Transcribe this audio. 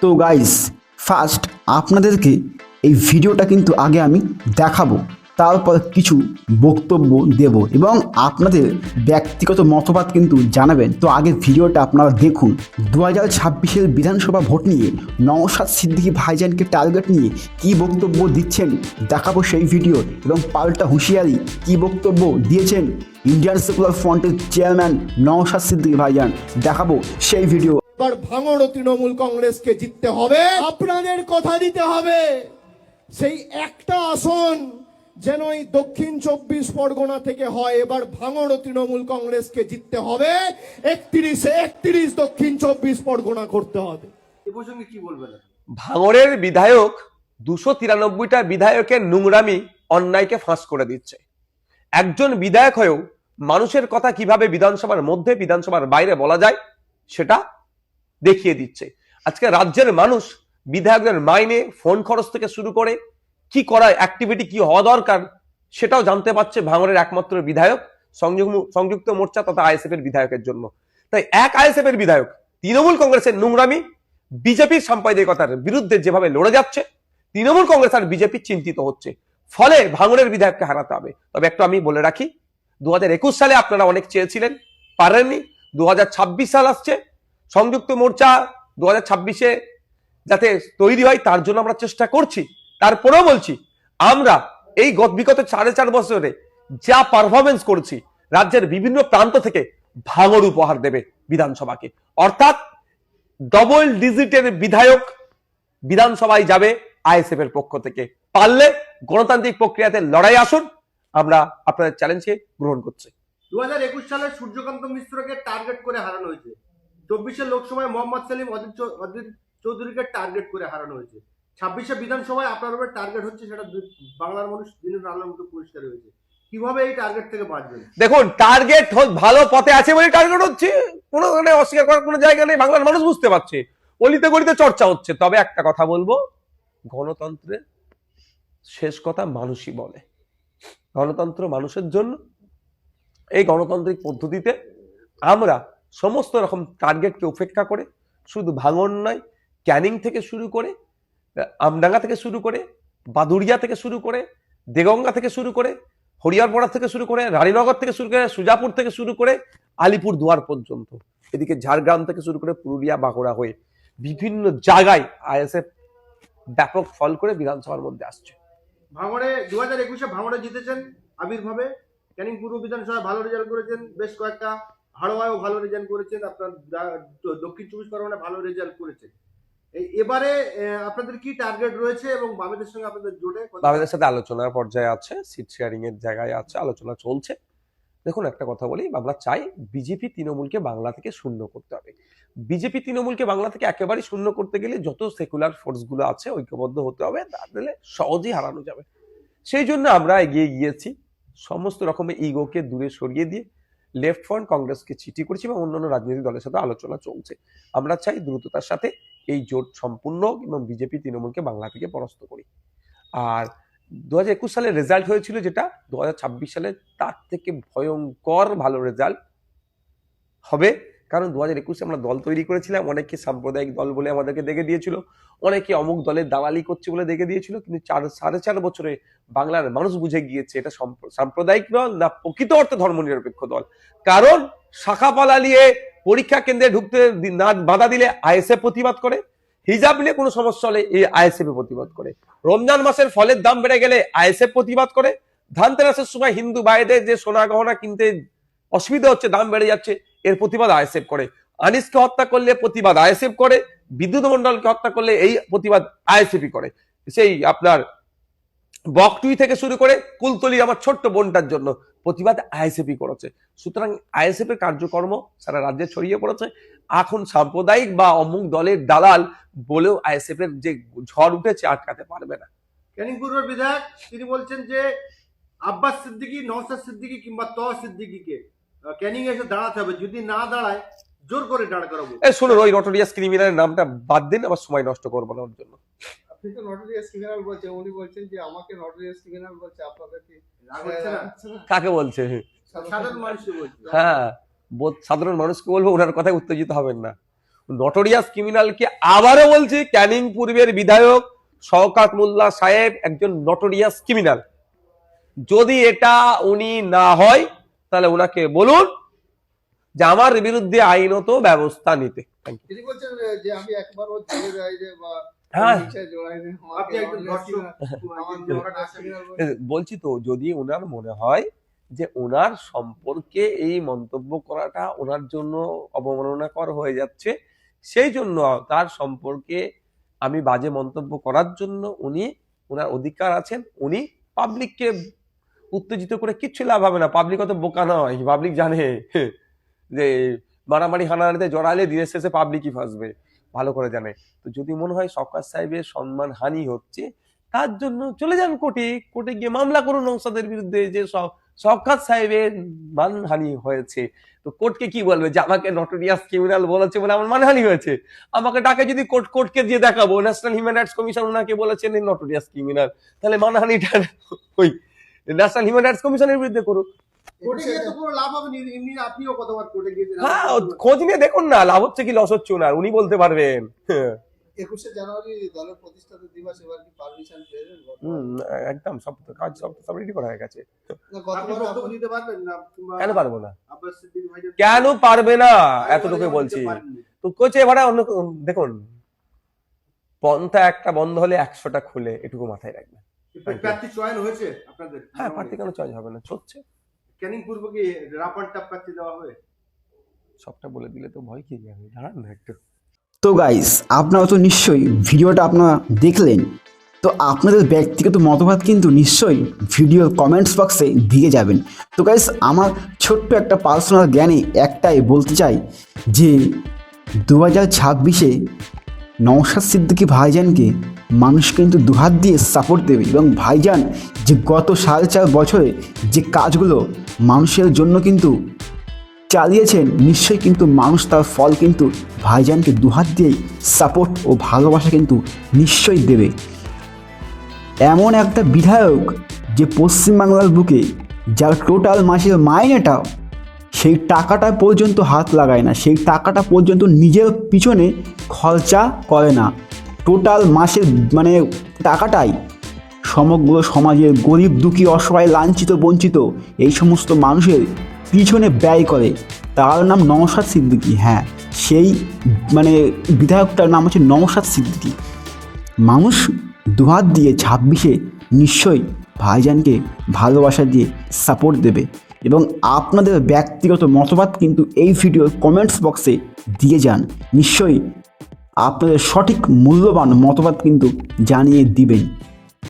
তো guys, first আপনাদেরকে এই ভিডিওটা কিন্তু আগে আমি দেখাবো, তারপর কিছু বক্তব্য দেব এবং আপনাদের ব্যক্তিগত মতবাদ কিন্তু জানাবেন। তো আগে ভিডিওটা আপনারা দেখুন। 2026-এর বিধানসভা ভোট নিয়ে নওশাদ সিদ্দিকী ভাইজানকে টার্গেট নিয়ে কী বক্তব্য দিচ্ছেন দেখাবো সেই ভিডিও, এবং পাল্টা হুঁশিয়ারি কী বক্তব্য দিয়েছেন ইন্ডিয়ান সেকুলার ফ্রন্টের চেয়ারম্যান নওশাদ সিদ্দিকী ভাইজান দেখাবো সেই ভিডিও। এবার ভাঙড় তৃণমূল কংগ্রেসকে জিততে হবে, আপনাদের কথা দিতে হবে সেই একটা আসন যেন এই দক্ষিণ 24 পরগনা থেকে হয়। এবার ভাঙড় তৃণমূল কংগ্রেসকে জিততে হবে, 31 দক্ষিণ 24 পরগনা করতে হবে। এ প্রসঙ্গে কি বলবেন? ভাঙড়ের বিধায়ক 293টা বিধায়কের নোংরামি অন্যায়কে ফাঁস করে দিচ্ছে। একজন বিধায়ক হয়েও মানুষের কথা কিভাবে বিধানসভার মধ্যে বিধানসভার বাইরে বলা যায় সেটা দেখিয়ে দিচ্ছে। আজকে রাজ্যের মানুষ বিধায়কদের মাইনে, ফোন খরচ থেকে শুরু করে কি করা অ্যাক্টিভিটি কি হওয়া দরকার সেটাও জানতে পারছে ভাঙড়ের একমাত্র বিধায়ক সংযুক্ত মোর্চা তথা আইএসএফ এর বিধায়কের জন্য। তাই এক আইএসএফ এর বিধায়ক তৃণমূল কংগ্রেসের নোংরামি, বিজেপির সাম্প্রদায়িকতার বিরুদ্ধে যেভাবে লড়ে যাচ্ছে, তৃণমূল কংগ্রেস আর বিজেপি চিন্তিত হচ্ছে, ফলে ভাঙড়ের বিধায়ককে হারাতে হবে। তবে একটু আমি বলে রাখি, 2021 সালে আপনারা অনেক চেয়েছিলেন, পারেননি। 2026 সাল আসছে, সংযুক্ত মোর্চা 2026-এ যাতে তৈরি হয় তার জন্য আমরা চেষ্টা করছি। তারপরেও বলছি, আমরা এই বিগত 4.5 বছরে যা পারফরমেন্স করছি, রাজ্যের বিভিন্ন প্রান্ত থেকে ভাঙড় উপহার দেবে বিধানসভাকে। অর্থাৎ ডবল ডিজিটের বিধায়ক বিধানসভায় যাবে আইএসএফ এর পক্ষ থেকে। পারলে গণতান্ত্রিক প্রক্রিয়াতে লড়াই আসুন, আমরা আপনাদের চ্যালেঞ্জকে গ্রহণ করছি। 2021 সালে সূর্যকান্ত মিশ্রকে টার্গেট করে হারানো হয়েছে। 24-এর লোকসভায় মোহাম্মদ সেলিম অজিত চৌধুরীকে টার্গেট করে হারানো হয়েছে। 26-এ বিধানসভায় আপনার উপরে টার্গেট হচ্ছে, সেটা বাংলার মানুষ দিনের আলোর মতো পরিষ্কার হয়েছে। কিভাবে এই টার্গেট থেকে বাঁচবেন? দেখুন, টার্গেট ভালো পথে আছে বলে টার্গেট হচ্ছে, কোনো অস্বীকার করার কোনো জায়গা নেই। বাংলার মানুষ বুঝতে পারছে, অলিতে গলিতে চর্চা হচ্ছে। তবে একটা কথা বলবো, গণতন্ত্রের শেষ কথা মানুষই বলে। গণতন্ত্র মানুষের জন্য। এই গণতান্ত্রিক পদ্ধতিতে আমরা সমস্ত রকম টার্গেটকে উপেক্ষা করে শুধু ভাঙড় নয়, ক্যানিং থেকে শুরু করে, আমডাঙ্গা থেকে শুরু করে, বাদুড়িয়া থেকে শুরু করে, দেগঙ্গা থেকে শুরু করে, হরিয়ারপাড়া থেকে শুরু করে, রানীনগর থেকে শুরু করে, সুজাপুর থেকে শুরু করে আলিপুর দুয়ার পর্যন্ত, এদিকে ঝাড়গ্রাম থেকে শুরু করে পুরুলিয়া, বাঁকুড়া হয়ে বিভিন্ন জায়গায় আইএসএফ ব্যাপক ফল করে বিধানসভার মধ্যে আসছে। ভাঙড়ে 2021-এ ভাঙড়ে জিতেছেন আবির্ভাবে, ক্যানিং পূর্ব বিধানসভায় ভালো রেজাল্ট করেছেন, বেশ কয়েকটা হাড়োয়ায়ও ভালো রেজাল্ট করেছেন, আপনার দক্ষিণ 24 পরগনায় ভালো রেজাল্ট করেছেন। এবারে আপনাদের কি টার্গেট রয়েছে এবং বামেদের সঙ্গে আপনাদের জোটে? বামেদের সাথে আলোচনার পর্যায়ে আছে, সিট শেয়ারিং এর জায়গায় আছে, আলোচনা চলছে। দেখুন, একটা কথা বলি, আমরা চাই বিজেপি তৃণমূলকে বাংলা থেকে শূন্য করতে হবে। বিজেপি তৃণমূলকে বাংলা থেকে একেবারে শূন্য করতে গেলে যত সেকুলার ফোর্স গুলো আছে ঐক্যবদ্ধ হতে হবে, তাহলে সহজেই হারানো যাবে। সেই জন্য আমরা এগিয়ে গিয়েছি, সমস্ত রকমের ইগোকে দূরে সরিয়ে দিয়ে লেফট ফ্রন্ট কংগ্রেসকে চিঠি করেছি এবং অন্যান্য রাজনৈতিক দলের সাথে আলোচনা চলছে। আমরা চাই দ্রুততার সাথে এই জোট সম্পূর্ণ এবং বিজেপি তৃণমূলকে বাংলা থেকে পরাস্ত করি। আর 2021 সালে রেজাল্ট হয়েছিল যেটা, 2026 সালে তার থেকে ভয়ঙ্কর ভালো রেজাল্ট হবে। কারণ 2021-এ আমরা দল তৈরি করেছিলাম, অনেকে সাম্প্রদায়িক দল বলে আমাদেরকে দেখে দিয়েছিল, অনেকে অমুক দলের দালালি করছে বলে দেখে দিয়েছিল। কিন্তু 4.5 বছরে বাংলার মানুষ বুঝে গিয়েছে এটা সাম্প্রদায়িক দল না প্রকৃত অর্থে ধর্মনিরপেক্ষ দল। কারণ শাখা পালা নিয়ে পরীক্ষা কেন্দ্রে ঢুকতে না বাধা দিলে আইএসএফ প্রতিবাদ করে, হিজাব নিয়ে কোনো সমস্যা হলে এই আইএসএফ প্রতিবাদ করে, রমজান মাসের ফলের দাম বেড়ে গেলে আইএসএফ প্রতিবাদ করে, ধানতেরাসের সময় হিন্দু ভাইদের যে সোনা গহনা কিনতে অসুবিধা হচ্ছে, দাম বেড়ে যাচ্ছে, এর প্রতিবাদ আইএসএফ করে, আনিসকে হত্যা করলে প্রতিবাদ আইএসএফ করে, বিদ্যুৎ মন্ডলকে হত্যা করলে এই প্রতিবাদ আইএসএফই করে। সেই আপনার বকটুই থেকে শুরু করে কুলতলি আমার ছোট্ট বোনটার জন্য প্রতিবাদ আইএসএফই করেছে। সুতরাং আইএসএফ এর কার্যকর্ম সারা রাজ্যে ছড়িয়ে পড়েছে। এখন সাম্প্রদায়িক বা অমুক দলের দালাল বলেও আইএসএফ এর যে ঝড় উঠেছে আটকাতে পারবে না। ক্যানিং পূর্বের বিধায়ক তিনি বলছেন যে আব্বাস সিদ্দিকী, নওশাদ সিদ্দিকী কিংবা সিদ্দিকীকে ক্যানিং এসে দাঁড়াতে হবে, যদি না দাঁড়ায় জোর করে দাঁড় করাবো। শুনুন, ওই নটোরিয়াস ক্রিমিনালের নামটা বাদ দিন, আবার সময় নষ্ট করবো না ওর জন্য। আপনি তো নটোরিয়াস ক্রিমিনাল বলছেন, উনি বলছেন যে আমাকে নটোরিয়াস ক্রিমিনাল বলছে, আপনাদের কি রাগ হচ্ছে না? কাকে বলছে? সাধারণ মানুষকে বলছে। হ্যাঁ, সাধারণ মানুষকে বলবো, ওনার কথায় উত্তেজিত হবেন না। নটোরিয়াস ক্রিমিনালকে আবারও বলছি, ক্যানিং পূর্বের বিধায়ক শওকত মোল্লা সাহেব একজন নটোরিয়াস ক্রিমিনাল। যদি এটা উনি না হয় তাহলে ওনাকে বলুন যে আমার বিরুদ্ধে আইনত ব্যবস্থা নিতে। তিনি বলছেন যে আমি একবার ওর জেলে যাই যে বা হ্যাঁ। নিচে জড়াই নেই, আপনি একজন দর্শক বলছি তো, যদি ওনার মনে হয় যে ওনার সম্পর্কে এই মন্তব্য করাটা ওনার জন্য অবমাননাকর হয়ে যাচ্ছে, সেই জন্য তার সম্পর্কে আমি বাজে মন্তব্য করার জন্য ওনার অধিকার আছেন। উনি পাবলিককে উত্তেজিত করে কিচ্ছু লাভ হবে না। পাবলিক অত বোকা নয়, পাবলিক জানে যে মারামারি হানাহানিতে জড়ালে দিনের শেষে পাবলিকই ফাঁসবে, ভালো করে জানে। তো যদি মনে হয় শওকত সাহেবের সম্মান হানি হচ্ছে, তার জন্য চলে যান কোর্টে, কোর্টে গিয়ে মামলা করুন নওশাদের বিরুদ্ধে যে শওকত সাহেবের মানহানি হয়েছে। তো কোর্টকে কি বলবে যে আমাকে নটোরিয়াস ক্রিমিনাল বলেছে বলে আমার মানহানি হয়েছে? আমাকে ডাকে যদি কোর্টকে দিয়ে দেখাবো ন্যাশনাল হিউম্যান রাইটস কমিশন ওনাকে বলেছেন নটোরিয়াস ক্রিমিনাল, তাহলে মানহানিটা ওই ন্যাশনাল হিউম্যান রাইটস কমিশনের বিরুদ্ধে করুক। কোর্টে গিয়ে তো কোনো লাভ হবে না, এমনি আপনিও কতবার কোর্টে গিয়েছেন। হ্যাঁ, খোঁজ নিয়ে দেখুন না লাভ হচ্ছে কি লস হচ্ছে ওনার, উনি বলতে পারবেন। 21শে জানুয়ারি দলের প্রতিষ্ঠাতা দিবস, এবার কি পারমিশন পেলেন? একদম সব কাজ সব রেডি করা হয়ে গেছে। না, আপনি গতবার বক্তব্য দিতে পারবেন না? কিংবা কেন পারবো না? আব্বাস সিদ্দিক ভাইজান কেন পারবে না? এতটুকু বলছি তো কোচে ভাড়া অন্য দেখুন, পন্থা একটা বন্ধ হলে 100টা খুলে, এটুকু মাথায় রাখবেন। প্রার্থী চয়ন হয়েছে আপনাদের? হ্যাঁ, প্রার্থী কেন চয়েস হবে না, হচ্ছে। ক্যানিং পূর্ব কি রাপারটা প্রার্থী দেওয়া হবে? সবটা বলে দিলে তো ভয় কি যাবে, দাঁড়ান না একটু। তো গাইস, আপনারা তো নিশ্চয়ই ভিডিওটা আপনারা দেখলেন। তো আপনাদের ব্যক্তিগত মতবাদ কিন্তু নিশ্চয়ই ভিডিওর কমেন্টস বক্সে দিয়ে যাবেন। তো গাইস, আমার ছোট্ট একটা পার্সোনাল জ্ঞানে একটাই বলতে চাই যে 2026-এ নওশাদ সিদ্দিকী ভাইজানকে মানুষ কিন্তু দুহাত দিয়ে সাপোর্ট দেবে। এবং ভাইজান যে গত 4.5 বছরে যে কাজগুলো মানুষের জন্য কিন্তু চালিয়েছেন, নিশ্চয়ই কিন্তু মানুষ তার ফল কিন্তু ভাইজানকে দুহাত দিয়েই সাপোর্ট ও ভালোবাসা কিন্তু নিশ্চয়ই দেবে। এমন একটা বিধায়ক যে পশ্চিমবাংলার বুকে যার টোটাল মাসের মাইনেটা, সেই টাকাটা পর্যন্ত হাত লাগায় না, সেই টাকাটা পর্যন্ত নিজের পিছনে খরচা করে না। টোটাল মাসের টাকাটাই সমগ্র সমাজের গরিব দুঃখী অসহায় লাঞ্ছিত বঞ্চিত এই সমস্ত মানুষের পিছনে ব্যয় করে। তার নাম নওশাদ সিদ্দিকী। হ্যাঁ, সেই বিধায়কটার নাম হচ্ছে নওশাদ সিদ্দিকী। মানুষ দুহাত দিয়ে 26-এ নিশ্চয়ই ভাইজানকে ভালোবাসা দিয়ে সাপোর্ট দেবে। এবং আপনাদের ব্যক্তিগত মতবাদ কিন্তু এই ভিডিওর কমেন্টস বক্সে দিয়ে যান। নিশ্চয়ই আপনাদের সঠিক মূল্যবান মতবাদ কিন্তু জানিয়ে দিবেন।